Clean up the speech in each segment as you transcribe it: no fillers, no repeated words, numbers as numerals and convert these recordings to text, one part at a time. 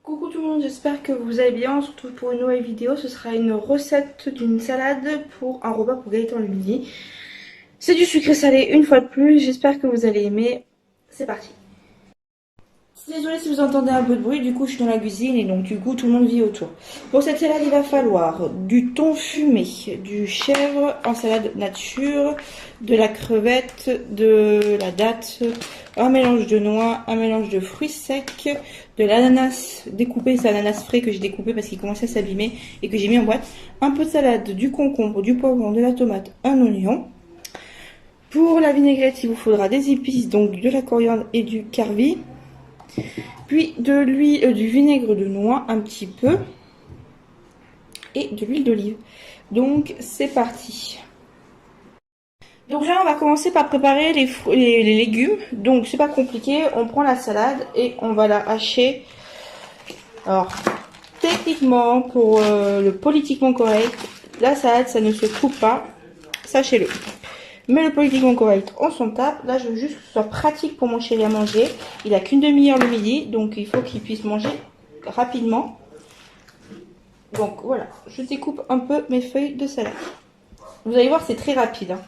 Coucou tout le monde, j'espère que vous allez bien. On se retrouve pour une nouvelle vidéo. Ce sera une recette d'une salade pour un repas pour Gaëtan le midi. C'est du sucré salé une fois de plus. J'espère que vous allez aimer. C'est parti. Désolée si vous entendez un peu de bruit, du coup je suis dans la cuisine et donc du coup tout le monde vit autour. Pour cette salade il va falloir du thon fumé, du chèvre en salade nature, de la crevette, de la date, un mélange de noix, un mélange de fruits secs, de l'ananas découpé, c'est l'ananas frais que j'ai découpé parce qu'il commençait à s'abîmer et que j'ai mis en boîte, un peu de salade, du concombre, du poivron, de la tomate, un oignon. Pour la vinaigrette il vous faudra des épices, donc de la coriandre et du carvi. Puis de l'huile, du vinaigre de noix un petit peu et de l'huile d'olive. Donc c'est parti. Donc là on va commencer par préparer les légumes. Donc c'est pas compliqué, on prend la salade et on va la hacher. Alors techniquement pour le politiquement correct, la salade ça ne se coupe pas, sachez-le. Mais le politiquement correct, on s'en tape. Là, je veux juste que ce soit pratique pour mon chéri à manger. Il a qu'une demi-heure le midi, donc il faut qu'il puisse manger rapidement. Donc voilà, je découpe un peu mes feuilles de salade. Vous allez voir, c'est très rapide. Hein.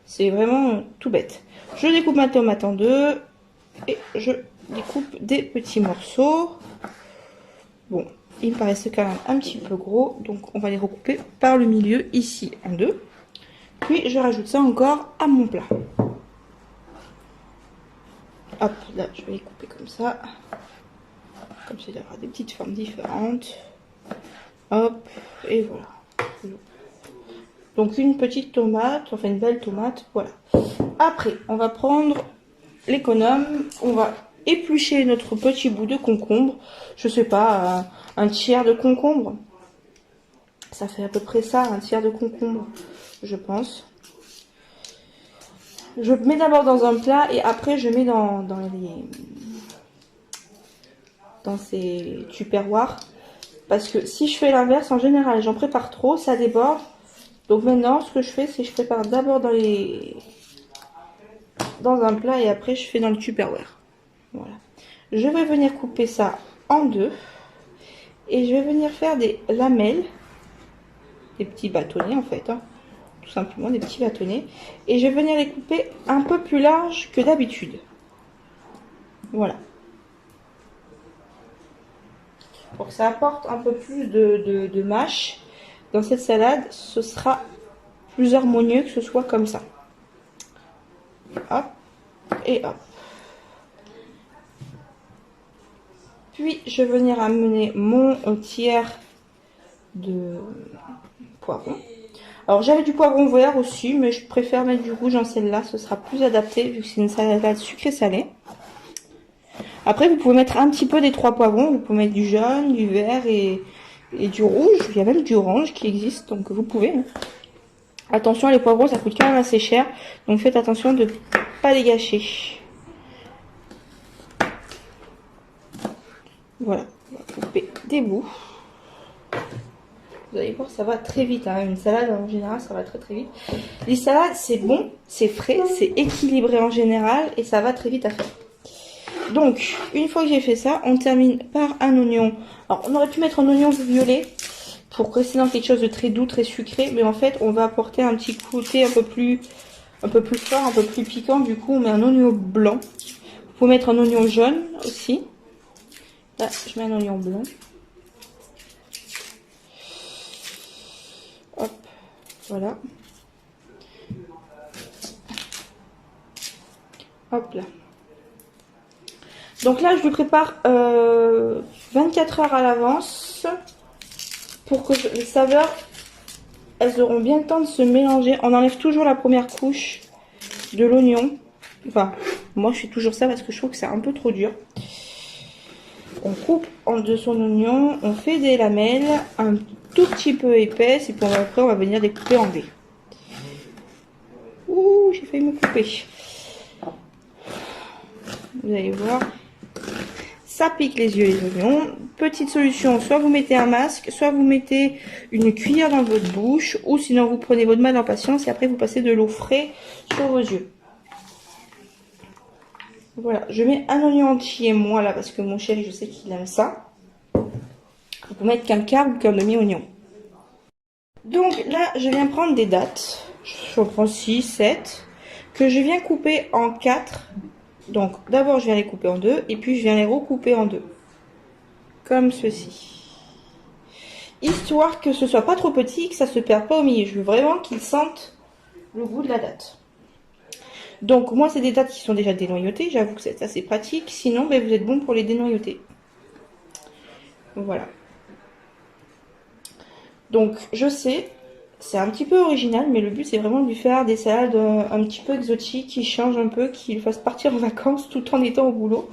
C'est vraiment tout bête. Je découpe ma tomate en deux et je découpe des petits morceaux. Bon, il me paraissent quand même un petit peu gros, donc on va les recouper par le milieu ici en deux. Puis je rajoute ça encore à mon plat. Hop, là je vais les couper comme ça. Comme ça, il y aura des petites formes différentes. Hop, et voilà. Donc une petite tomate, enfin une belle tomate, voilà. Après, on va prendre l'économe. On va éplucher notre petit bout de concombre. Je sais pas, un tiers de concombre. Ça fait à peu près ça, un tiers de concombre. Je pense. Je mets d'abord dans un plat et après je mets dans ces tupperwares. Parce que si je fais l'inverse, en général, j'en prépare trop, ça déborde. Donc maintenant, ce que je fais, c'est que je prépare d'abord dans un plat et après je fais dans le tupperware. Voilà. Je vais venir couper ça en deux. Et je vais venir faire des lamelles. Des petits bâtonnets en fait, hein. Tout simplement des petits bâtonnets. Et je vais venir les couper un peu plus large que d'habitude. Voilà. Pour que ça apporte un peu plus de mâche dans cette salade, ce sera plus harmonieux que ce soit comme ça. Hop et hop. Puis je vais venir amener mon tiers de poivron. Alors j'avais du poivron vert aussi, mais je préfère mettre du rouge en celle-là, ce sera plus adapté vu que c'est une salade sucrée salée. Après vous pouvez mettre un petit peu des trois poivrons, vous pouvez mettre du jaune, du vert et du rouge, il y a même du orange qui existe, donc vous pouvez. Hein. Attention, les poivrons ça coûte quand même assez cher, donc faites attention de ne pas les gâcher. Voilà, on va couper des bouts. Vous allez voir, ça va très vite. Hein. Une salade, en général, ça va très très vite. Les salades, c'est bon, c'est frais, c'est équilibré en général et ça va très vite à faire. Donc, une fois que j'ai fait ça, on termine par un oignon. Alors, on aurait pu mettre un oignon violet pour rester dans quelque chose de très doux, très sucré. Mais en fait, on va apporter un petit côté un peu plus fort, un peu plus piquant. Du coup, on met un oignon blanc. Vous pouvez mettre un oignon jaune aussi. Là, je mets un oignon blanc. Hop, voilà. Hop là. Donc là, je le prépare 24 heures à l'avance pour que les saveurs, elles auront bien le temps de se mélanger. On enlève toujours la première couche de l'oignon. Enfin, moi, je fais toujours ça parce que je trouve que c'est un peu trop dur. On coupe en deux son oignon, on fait des lamelles un tout petit peu épaisses et puis après on va venir découper en dés. Ouh, j'ai failli me couper. Vous allez voir, ça pique les yeux les oignons. Petite solution, soit vous mettez un masque, soit vous mettez une cuillère dans votre bouche, ou sinon vous prenez votre mal en patience et après vous passez de l'eau fraîche sur vos yeux. Voilà, je mets un oignon entier, moi, là, parce que mon chéri, je sais qu'il aime ça. Vous pouvez mettre qu'un quart ou qu'un demi-oignon. Donc là, je viens prendre des dattes. J'en prends 6, 7, que je viens couper en 4. Donc d'abord, je viens les couper en 2, et puis je viens les recouper en 2. Comme ceci. Histoire que ce soit pas trop petit, que ça se perde pas au milieu. Je veux vraiment qu'ils sentent le goût de la date. Donc moi, c'est des dattes qui sont déjà dénoyautées. J'avoue que c'est assez pratique. Sinon, ben, vous êtes bon pour les dénoyauter. Voilà. Donc je sais, c'est un petit peu original, mais le but c'est vraiment de lui faire des salades un petit peu exotiques, qui changent un peu, qui lui fassent partir en vacances tout en étant au boulot.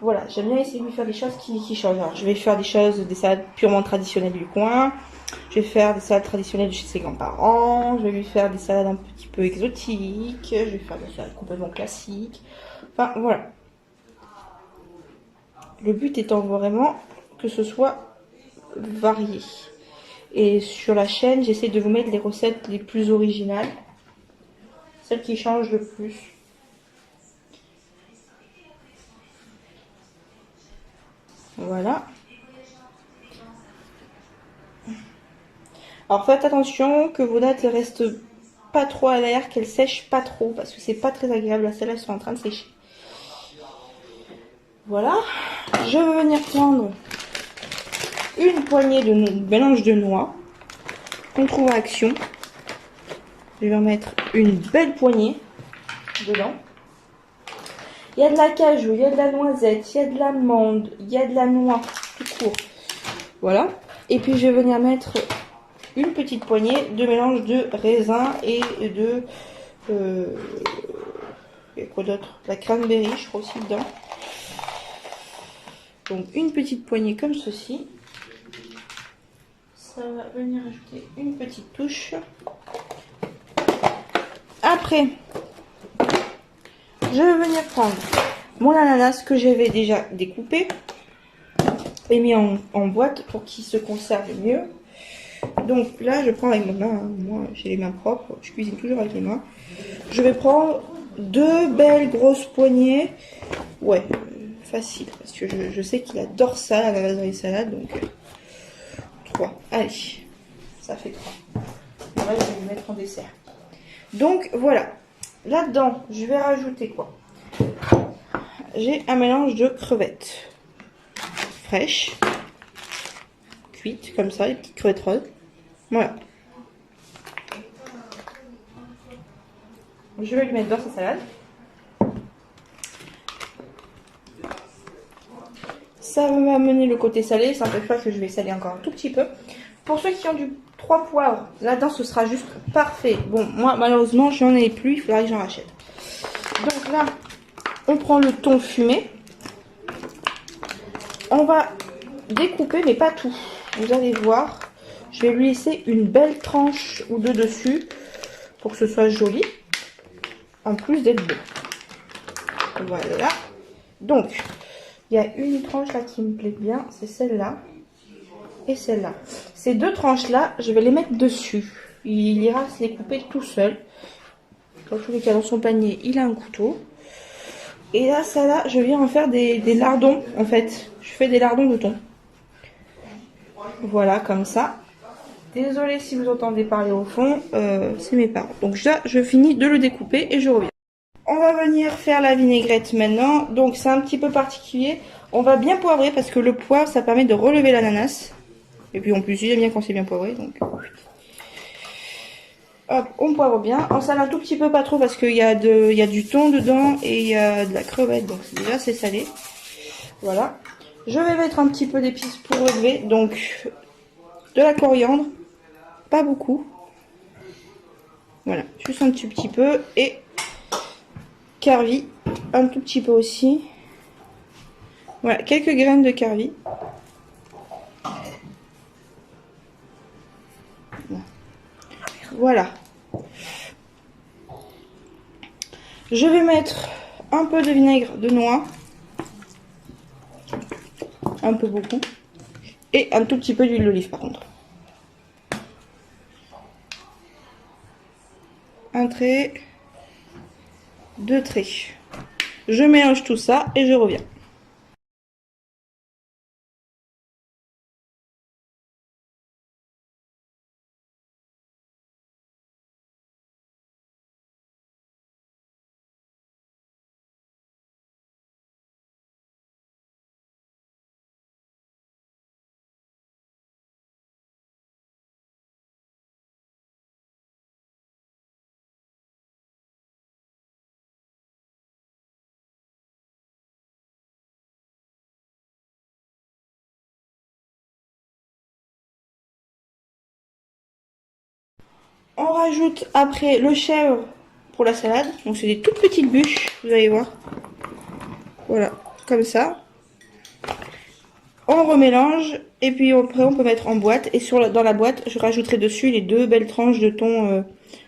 Voilà, j'aime bien essayer de lui faire des choses qui changent. Alors je vais faire des salades purement traditionnelles du coin. Je vais faire des salades traditionnelles de chez ses grands-parents. Je vais lui faire des salades un petit peu exotiques. Je vais faire des salades complètement classiques. Enfin voilà. Le but étant vraiment que ce soit varié. Et sur la chaîne, j'essaie de vous mettre les recettes les plus originales. Celles qui changent le plus. Voilà. Alors faites attention que vos dattes ne restent pas trop à l'air, qu'elles sèchent pas trop, parce que c'est pas très agréable. Là, celles-là sont en train de sécher. Voilà. Je vais venir prendre une poignée de mélange de noix qu'on trouve à Action. Je vais en mettre une belle poignée dedans. Il y a de la cajou, il y a de la noisette, il y a de l'amande, il y a de la noix, tout court. Voilà. Et puis je vais venir mettre une petite poignée de mélange de raisin et de... il y a quoi d'autre? La cranberry, je crois aussi dedans. Donc une petite poignée comme ceci. Ça va venir ajouter une petite touche. Après, je vais venir prendre mon ananas que j'avais déjà découpé et mis en boîte pour qu'il se conserve mieux. Donc là, je prends avec mes mains. Moi, j'ai les mains propres. Je cuisine toujours avec les mains. Je vais prendre 2 belles grosses poignées. Ouais, facile. Parce que je sais qu'il adore ça, l'ananas dans les salades. Donc 3. Allez, ça fait 3. Le reste, je vais le mettre en dessert. Donc voilà. Là-dedans, je vais rajouter quoi? J'ai un mélange de crevettes fraîches, cuites comme ça, les petites crevettes roses. Voilà. Je vais lui mettre dans sa salade. Ça va m'amener le côté salé, ça n'empêche pas que je vais saler encore un tout petit peu. Pour ceux qui ont du 3 poivres, là-dedans ce sera juste parfait. Bon, moi malheureusement je n'en ai plus, il faudra que j'en rachète. Donc là, on prend le thon fumé. On va découper, mais pas tout. Vous allez voir, je vais lui laisser une belle tranche ou deux dessus pour que ce soit joli. En plus d'être beau. Voilà. Donc, il y a une tranche là qui me plaît bien, c'est celle-là et celle-là. Ces 2 tranches-là, je vais les mettre dessus. Il ira se les couper tout seul. Dans tous les cas, dans son panier, il a un couteau. Et là, ça là, je viens en faire des lardons, en fait. Je fais des lardons de thon. Voilà, comme ça. Désolée si vous entendez parler au fond, c'est mes parents. Donc là, je finis de le découper et je reviens. On va venir faire la vinaigrette maintenant. Donc c'est un petit peu particulier. On va bien poivrer parce que le poivre, ça permet de relever l'ananas. Et puis en plus, j'aime bien quand c'est bien poivré. Donc hop, on poivre bien. On sale un tout petit peu, pas trop, parce qu'il y a du thon dedans et il y a de la crevette. Donc déjà, c'est salé. Voilà. Je vais mettre un petit peu d'épices pour relever. Donc de la coriandre. Pas beaucoup. Voilà, juste un tout petit peu. Et carvi, un tout petit peu aussi. Voilà, quelques graines de carvi. Voilà. Je vais mettre un peu de vinaigre de noix. Un peu beaucoup. Et un tout petit peu d'huile d'olive par contre. Un trait. 2 traits. Je mélange tout ça et je reviens. On rajoute après le chèvre pour la salade. Donc c'est des toutes petites bûches, vous allez voir. Voilà, comme ça. On remélange et puis après on peut mettre en boîte. Et dans la boîte, je rajouterai dessus les 2 belles tranches de thon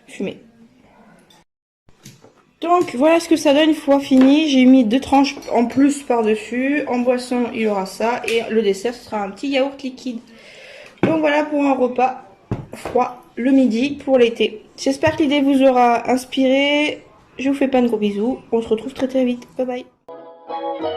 fumé. Donc voilà ce que ça donne une fois fini. J'ai mis 2 tranches en plus par-dessus. En boisson, il y aura ça. Et le dessert, ce sera un petit yaourt liquide. Donc voilà pour un repas froid le midi pour l'été. J'espère que l'idée vous aura inspiré. Je vous fais plein de gros bisous. On se retrouve très très vite. Bye bye.